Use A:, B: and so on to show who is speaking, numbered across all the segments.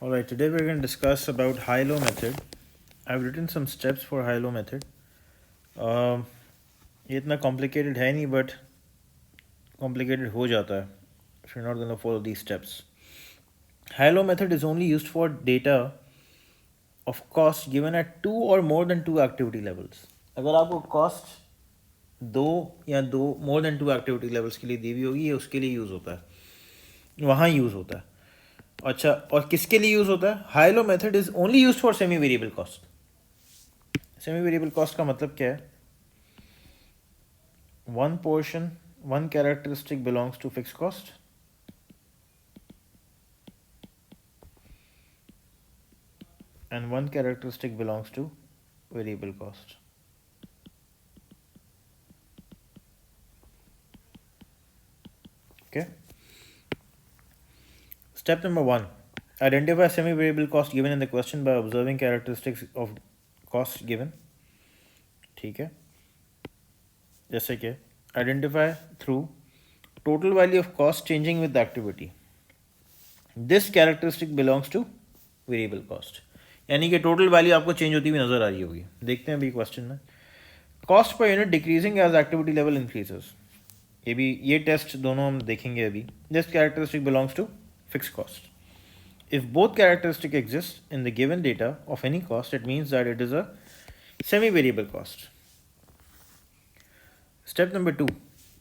A: Alright, today we're going to discuss about high-low method. I've written some steps for high-low method. ये इतना complicated है नहीं, but complicated हो जाता है if you're not going to follow these steps. High-low method is only used for data of cost given at two or more than two activity levels. अगर आपको cost दो या दो more than two activity levels के लिए दी हुई होगी, ये उसके लिए यूज़ होता है, वहाँ यूज़ होता है. अच्छा, और किसके लिए यूज़ होता है? High low method is only use for semi variable cost. Semi variable cost का मतलब क्या है? One portion, one characteristic belongs to fix cost and one characteristic belongs to variable cost. Okay. Step number 1. Identify semi-variable cost given in the question by observing characteristics of cost given. ठीक है. जैसे कि identify through total value of cost changing with the activity. This characteristic belongs to variable cost. यानी कि total value आपको change होती हुई नजर आ रही होगी. देखते हैं अभी क्वेश्चन में. Cost per unit decreasing as activity level increases. ये टेस्ट दोनों हम देखेंगे अभी. This characteristic belongs to fix cost. If both characteristics exist in the given data of any cost, it means that it is a semi-variable cost. Step number 2.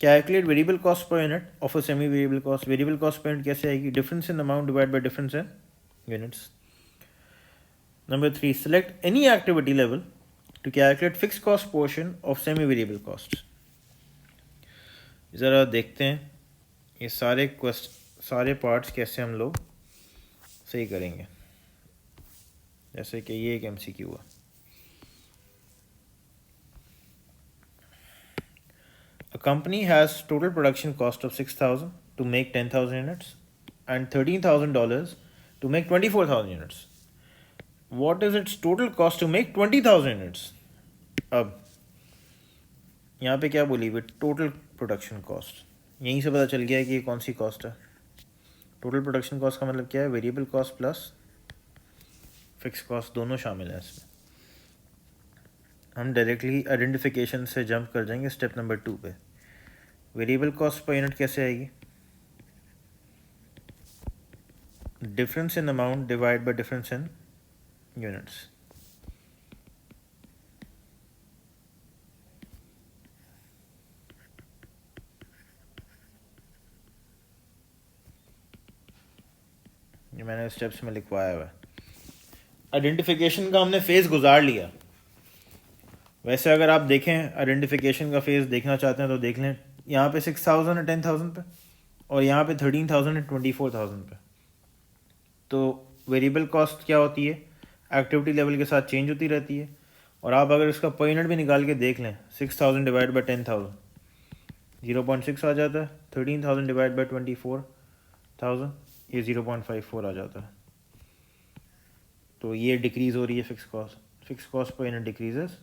A: Calculate variable cost per unit of a semi-variable cost. Variable cost per unit कैसे आएगी? Difference in amount divided by difference in units. Number 3. Select any activity level to calculate fixed cost portion of semi-variable costs. ज़रा देखते हैं ये सारे parts कैसे हम लोग सही करेंगे. जैसे कि ये एक MCQ हुआ. A company has total production cost of $6,000 to make 10,000 units and $13,000 to make 24,000 units. What is its total cost to make 20,000 units? अब यहाँ पे क्या बोली हुई? Total production cost. यहीं से पता चल गया है कि ये कौन सी कॉस्ट है. टोटल प्रोडक्शन कॉस्ट का मतलब क्या है? Variable cost plus fix cost दोनों शामिल हैं इसमें. हम डायरेक्टली आइडेंटिफिकेशन से जंप कर जाएंगे स्टेप नंबर 2 पे. वेरिएबल कॉस्ट पर यूनिट कैसे आएगी? Difference in amount divide bye difference in units. ये मैंने स्टेप्स में लिखवाया हुआ है. आइडेंटिफिकेशन का हमने फेज़ गुजार लिया. वैसे अगर आप देखें आइडेंटिफिकेशन का फेज़ देखना चाहते हैं तो देख लें. यहाँ पे 6,000 है 10,000 पे और यहाँ पे 13,000 है 24,000 पे. तो वेरिएबल कॉस्ट क्या होती है? एक्टिविटी लेवल के साथ चेंज होती रहती है. और आप अगर इसका पर यूनिट भी निकाल के देख लें, 6,000 डिवाइड बाई 10,000 0.6 आ जाता है. 13,000 डिवाइड बाई 24,000 ये 0.54 आ जाता है. तो ये डिक्रीज़ हो रही है fix cost. Fix cost per unit decreases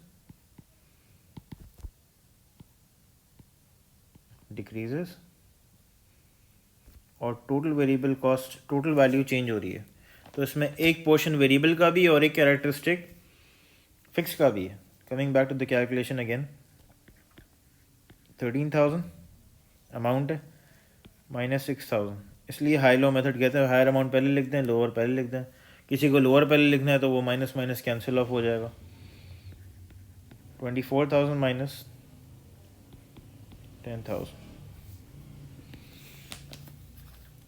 A: और total variable cost total value change हो रही है. तो इसमें एक पोर्शन वेरिएबल का भी और एक कैरेक्टरिस्टिक फिक्स का भी है. Coming back to the calculation again. 13,000 amount है माइनस 6,000. इसलिए हाई लो मेथड कहते हैं. हायर अमाउंट पहले लिखते हैं, लोअर पहले लिखते हैं. किसी को लोअर पहले लिखना है तो वो माइनस माइनस कैंसिल ऑफ हो जाएगा. 24,000 माइनस 10,000.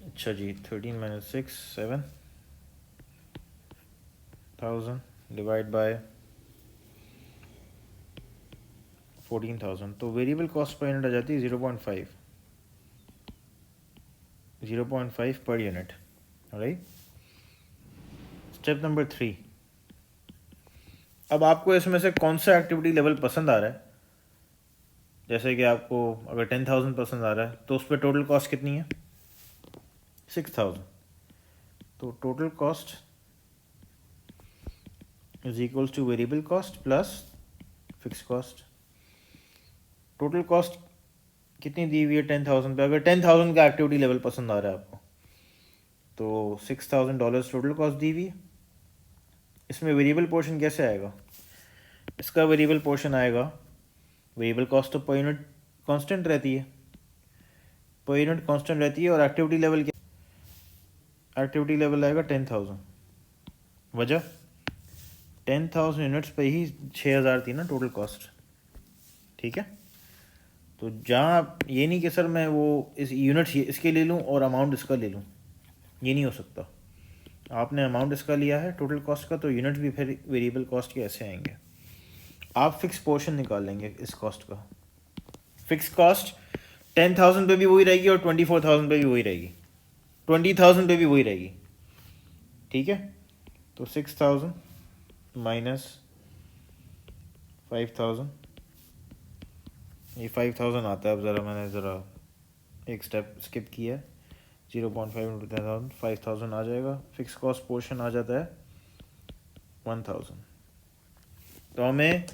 A: अच्छा जी. 13 माइनस 6 7,000 डिवाइड बाय 14,000. तो वेरिएबल कॉस्ट पर यूनिट आ जाती है 0.5 per unit. Right. Step number 3. अब आपको इसमें से कौन सा एक्टिविटी लेवल पसंद आ रहा है? जैसे कि आपको अगर 10,000 पसंद आ रहा है तो उस पर टोटल कॉस्ट कितनी है? 6,000. तो total cost is equals two variable cost plus fix cost. Total cost कितनी दी हुई है 10,000 पे? अगर 10,000 का एक्टिविटी लेवल पसंद आ रहा है आपको तो $6,000 टोटल कॉस्ट दी हुई है। इसमें वेरिएबल पोर्शन कैसे आएगा? इसका वेरिएबल पोर्शन आएगा, वेरिएबल कॉस्ट तो पर यूनिट कांस्टेंट रहती है, पर यूनिट कांस्टेंट रहती है। और एक्टिविटी लेवल क्या? एक्टिविटी लेवल आएगा 10,000। वजह 10,000 यूनिट्स पे ही 6,000 थी ना टोटल कॉस्ट, ठीक है। तो जहाँ आप ये नहीं कि सर मैं वो इस यूनिट्स इसके ले लूँ और अमाउंट इसका ले लूँ, ये नहीं हो सकता। आपने अमाउंट इसका लिया है टोटल कॉस्ट का, तो यूनिट्स भी फिर वेरिएबल कॉस्ट के ऐसे आएंगे। आप फिक्स पोर्शन निकाल लेंगे इस कॉस्ट का। फिक्स कॉस्ट 10,000 पे भी वही रहेगी और 24,000 पे भी वही रहेगी, 20,000 पे भी वही रहेगी, ठीक है। तो 6,000 माइनस 5,000, ये 5,000 आता है। अब ज़रा मैंने ज़रा एक स्टेप स्किप किया है। 0.5 इंटू 10,000, 5,000 आ जाएगा। फिक्स कॉस्ट पोर्शन आ जाता है 1,000। तो हमें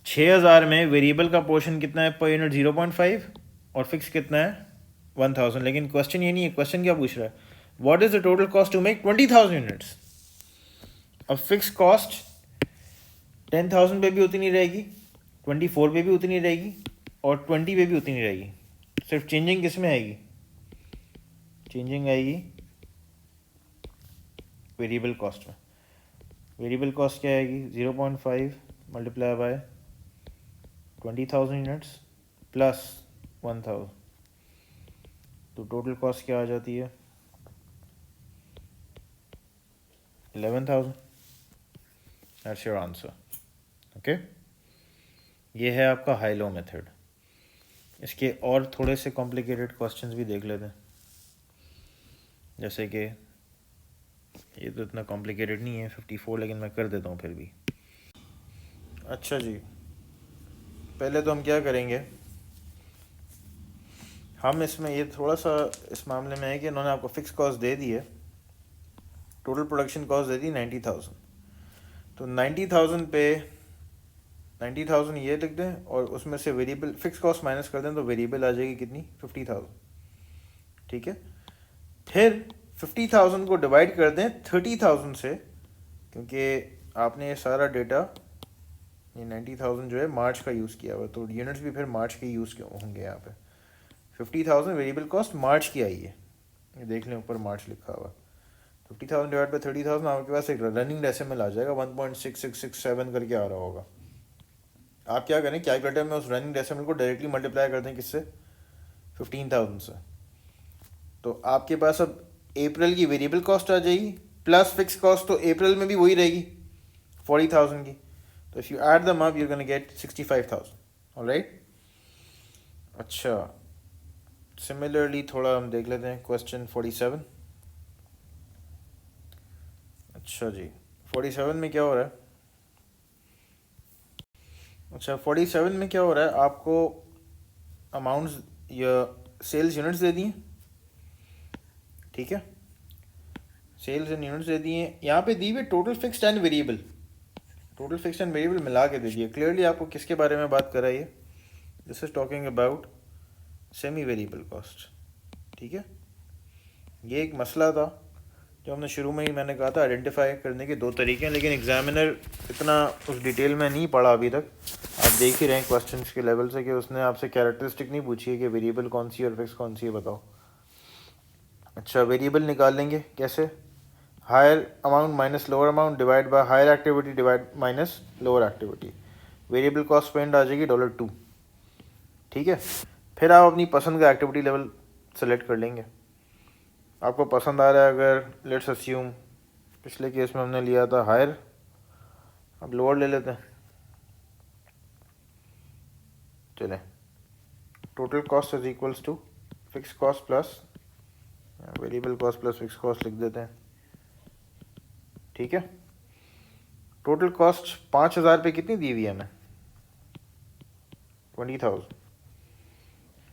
A: 6,000 में वेरिएबल का पोर्शन कितना है पर यूनिट? 0.5, और फिक्स कितना है? 1,000। लेकिन क्वेश्चन ये नहीं है, क्वेश्चन क्या पूछ रहा है? What is the total cost to make 20,000 units. अब फिक्स कॉस्ट 10,000 पे भी उतनी रहेगी, 24 पे भी उतनी रहेगी, और 20 पे भी उतनी रहेगी। सिर्फ चेंजिंग किस में आएगी? चेंजिंग आएगी वेरिएबल कॉस्ट में। वेरिएबल कॉस्ट क्या आएगी? 0.5 मल्टीप्लाई बाय 20,000 यूनिट्स प्लस 1,000। तो टोटल कॉस्ट क्या आ जाती है? 11,000। That's your answer. ओके, ये है आपका हाई लो मेथड। इसके और थोड़े से कॉम्प्लिकेटेड क्वेश्चंस भी देख लेते हैं, जैसे कि ये तो इतना कॉम्प्लिकेटेड नहीं है 54, लेकिन मैं कर देता हूँ फिर भी। अच्छा जी, पहले तो हम क्या करेंगे, हम इसमें ये थोड़ा सा इस मामले में है कि इन्होंने आपको फिक्स कॉस्ट दे दी है, टोटल प्रोडक्शन कॉस्ट दे दी 90,000। तो 90,000 पे 90,000 ये लिख दें, और उसमें से वेरिएबल फिक्स कॉस्ट माइनस कर दें, तो वेरिएबल आ जाएगी कितनी? 50,000, ठीक है। फिर 50,000 को डिवाइड कर दें 30,000 से, क्योंकि आपने ये सारा डेटा, ये 90,000 जो है मार्च का यूज़ किया हुआ, तो यूनिट्स भी फिर मार्च के यूज़ के होंगे यहाँ पे। 50,000 वेरिएबल कॉस्ट मार्च की आई है, ये देख लें ऊपर मार्च लिखा हुआ। 50,000 डिवाइड बाई 30,000, आपके पास एक रनिंग डेसिमल आ जाएगा, 1.6667 करके आ रहा होगा। आप क्या करें, कैलकुलेटर में उस रनिंग डेसिमल को डायरेक्टली मल्टीप्लाई कर दें किससे? 15,000 से। तो आपके पास अब अप्रैल की वेरिएबल कॉस्ट आ जाएगी, प्लस फिक्स कॉस्ट तो अप्रैल में भी वही रहेगी 40,000 की। तो if you add them up, you are gonna get 65,000। Alright. अच्छा, सिमिलरली थोड़ा हम देख लेते हैं क्वेश्चन 47। अच्छा जी, 47 में क्या हो रहा है? अच्छा, 47 में क्या हो रहा है, आपको अमाउंट्स या सेल्स यूनिट्स दे दिए, ठीक है। सेल्स एंड यूनिट्स दे दिए, यहाँ पे दी हुई total fixed and variable, total fixed and variable मिला के दे दिए। क्लियरली आपको किसके बारे में बात कर रहा है ये? This is talking about semi variable cost, ठीक है। ये एक मसला था जो हमने शुरू में ही मैंने कहा था, आइडेंटिफाई करने के दो तरीके हैं, लेकिन एग्जामिनर इतना उस डिटेल में नहीं पढ़ा अभी तक। आप देख ही रहे हैं क्वेश्चंस के लेवल से कि उसने आपसे कैरेक्टरिस्टिक नहीं पूछी है कि वेरिएबल कौन सी और फिक्स कौन सी है, बताओ। अच्छा, वेरिएबल निकाल लेंगे कैसे? Higher amount minus lower amount divide by higher activity divide minus lower activity. Variable cost spend आ जाएगी $2, ठीक है। फिर आप अपनी पसंद का एक्टिविटी लेवल सेलेक्ट कर लेंगे। आपको पसंद आ रहा है, अगर लेट्स अस्यूम पिछले केस में हमने लिया था हायर, अब लोअर ले लेते हैं। चलें, total cost is equals to fix cost plus variable cost plus fix cost लिख देते हैं, ठीक है। टोटल कॉस्ट 5,000 पे कितनी दी हुई है हमें? 20,000।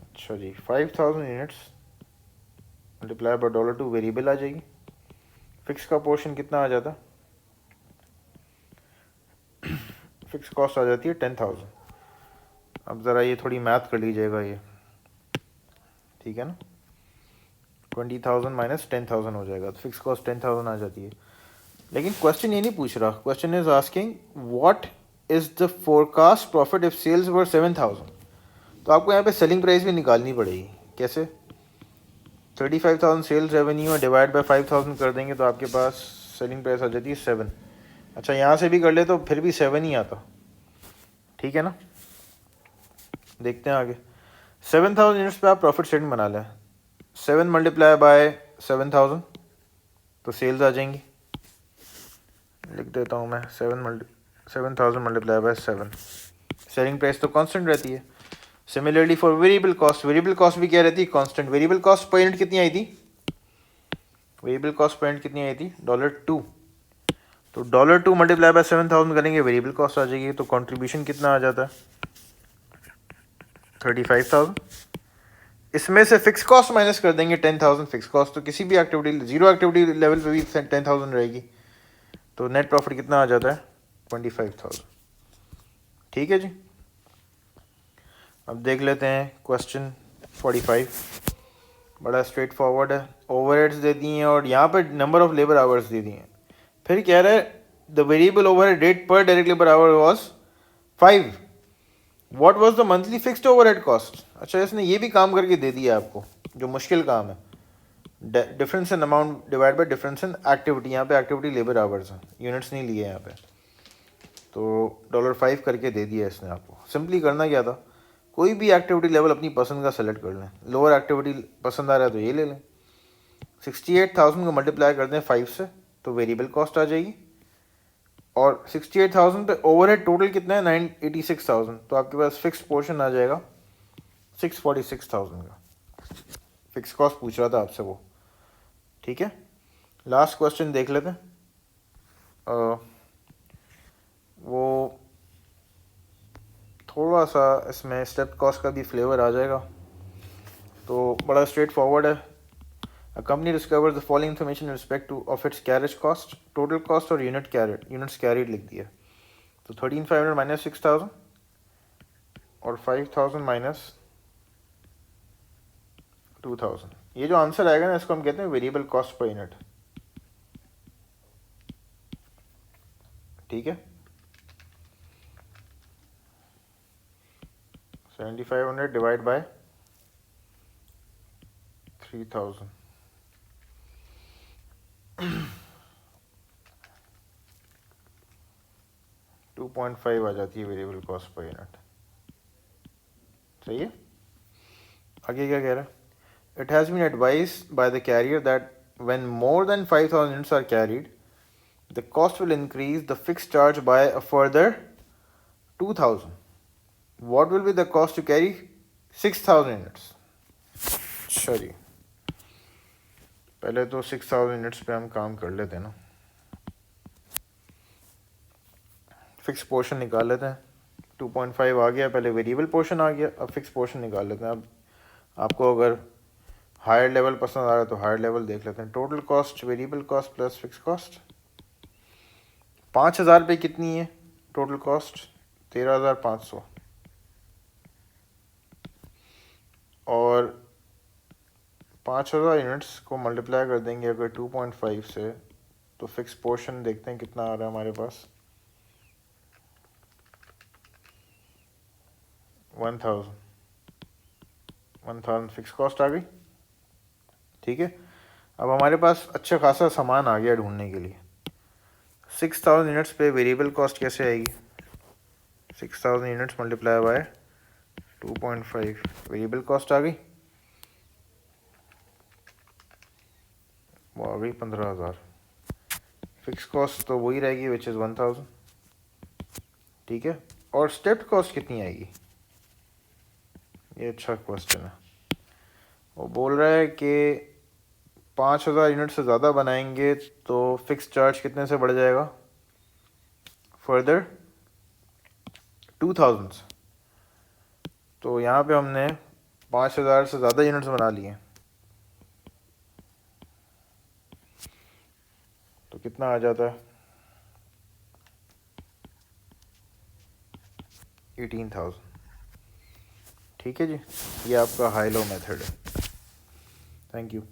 A: अच्छा जी, 5,000 यूनिट्स मल्टीप्लाई बाय $2 वेरिएबल आ जाएगी। फिक्स का पोर्शन कितना आ जाता? फिक्स कॉस्ट आ जाती है 10,000। अब ज़रा ये थोड़ी मैथ कर लीजिएगा ये, ठीक है ना। 20,000 माइनस 10,000 हो जाएगा, तो फिक्स कॉस्ट 10,000 आ जाती है। लेकिन क्वेश्चन ये नहीं पूछ रहा, question is asking what is the forecast profit if sales were 7,000। तो आपको यहाँ पे सेलिंग प्राइस भी निकालनी पड़ेगी। कैसे? 35,000 सेल्स रेवेन्यू है, डिवाइड बाय 5,000 कर देंगे तो आपके पास सेलिंग प्राइस आ जाती है 7। अच्छा, यहाँ से भी कर ले तो फिर भी 7 ही आता, ठीक है ना। देखते हैं आगे। 7,000 यूनिट्स पे आप प्रॉफिट स्टेटमेंट बना लें। 7 मल्टीप्लाई बाय 7,000 तो सेल्स आ जाएंगी। लिख देता हूँ मैं 7,000 मल्टीप्लाई बाय 7। सेलिंग प्राइस तो कांस्टेंट रहती है। सिमिलरली फॉर वेरिएबल कॉस्ट भी क्या रहती है? Constant. Variable cost per unit कितनी आई थी? वेरिएबल कॉस्ट पर यूनिट कितनी आई थी? $2। तो $2 मल्टीप्लाई बाय 7,000 करेंगे, वेरिएबल कॉस्ट आ जाएगी। तो कंट्रीब्यूशन कितना आ जाता है? 35,000। इसमें से फिक्स कॉस्ट माइनस कर देंगे 10,000। फिक्स कॉस्ट तो किसी भी एक्टिविटी, जीरो एक्टिविटी लेवल पे भी 10,000 रहेगी। तो नेट प्रॉफिट कितना आ जाता है? 25,000। ठीक है जी। अब देख लेते हैं क्वेश्चन 45। बड़ा स्ट्रेट फॉरवर्ड है। ओवरहेड्स दे दिए हैं और यहाँ पर नंबर ऑफ लेबर आवर्स दे दिए हैं। फिर कह रहा है द वेरिएबल ओवरहेड रेट पर direct labour our was 5। What was the monthly fixed overhead cost? अच्छा, इसने ये भी काम करके दे दिया आपको, जो मुश्किल काम है। Difference in amount divide bye difference in activity. यहाँ पे एक्टिविटी लेबर आवर्स हैं, यूनिट्स नहीं लिए यहाँ पे। तो $5 करके दे दिया इसने आपको। सिंपली करना क्या था, कोई भी एक्टिविटी लेवल अपनी पसंद का सेलेक्ट कर लें। लोअर एक्टिविटी पसंद आ रहा है तो ये ले लें। 68,000 को मल्टीप्लाई कर दें 5 से तो वेरिएबल कॉस्ट आ जाएगी। और 68,000 पे ओवरहेड टोटल कितना है? 986,000। तो आपके पास फिक्स पोर्शन आ जाएगा 646,000 का। फिक्स कॉस्ट पूछ रहा था आपसे वो, ठीक है। लास्ट क्वेश्चन देख लेते हैं। वो थोड़ा सा इसमें स्टेप कॉस्ट का भी फ्लेवर आ जाएगा, तो बड़ा स्ट्रेट फॉरवर्ड है। A company discovers the following information in respect to of its carriage cost, total cost और units carried लिख दिया। तो 13,500 माइनस 6,000 और 5,000 माइनस 2,000। ये जो आंसर आएगा ना, इसको हम कहते हैं वेरिएबल कॉस्ट पर यूनिट, ठीक है। 7,500 डिवाइड बाय 3,000। 2.5 आ जाती है वेरिएबल कॉस्ट पर यूनिट। सही है। आगे क्या कह रहा है? It has been advised by the carrier that when more than 5,000 units are carried the cost will increase the fix charge by a further 2,000। What will be the cost to carry 6,000 units? अच्छा जी, पहले तो 6,000 units पे हम काम कर लेते हैं ना। फिक्स पोर्शन निकाल लेते हैं। 2.5 आ गया, पहले वेरिएबल पोर्शन आ गया, अब फिक्स पोर्शन निकाल लेते हैं। अब आपको अगर हायर लेवल पसंद आ रहा है तो हायर लेवल देख लेते हैं। Total cost variable cost plus fix cost. 5,000 पे कितनी है टोटल कॉस्ट? 13,500। और 5,000 यूनिट्स को मल्टीप्लाई कर देंगे अगर 2.5 से, तो फिक्स पोर्शन देखते हैं कितना आ रहा है हमारे पास। 1,000 फिक्स कॉस्ट आ गई, ठीक है। अब हमारे पास अच्छा खासा सामान आ गया ढूंढने के लिए। 6,000 यूनिट्स पे वेरिएबल कॉस्ट कैसे आएगी? 6,000 units multiply by 2.5, variable cost आ गई, वो आ गई 15,000। फिक्स कॉस्ट तो वही रहेगी विच इज़ 1,000, ठीक है। और स्टेप्ड कॉस्ट कितनी आएगी? ये अच्छा क्वेश्चन है। वो बोल रहा है कि 5,000 यूनिट से ज़्यादा बनाएंगे तो फिक्स चार्ज कितने से बढ़ जाएगा? फर्दर 2,000। तो यहाँ पे हमने 5,000 से ज़्यादा यूनिट्स बना लिए, तो कितना आ जाता है? 18,000। ठीक है जी, ये आपका हाई लो मेथड है। Thank you.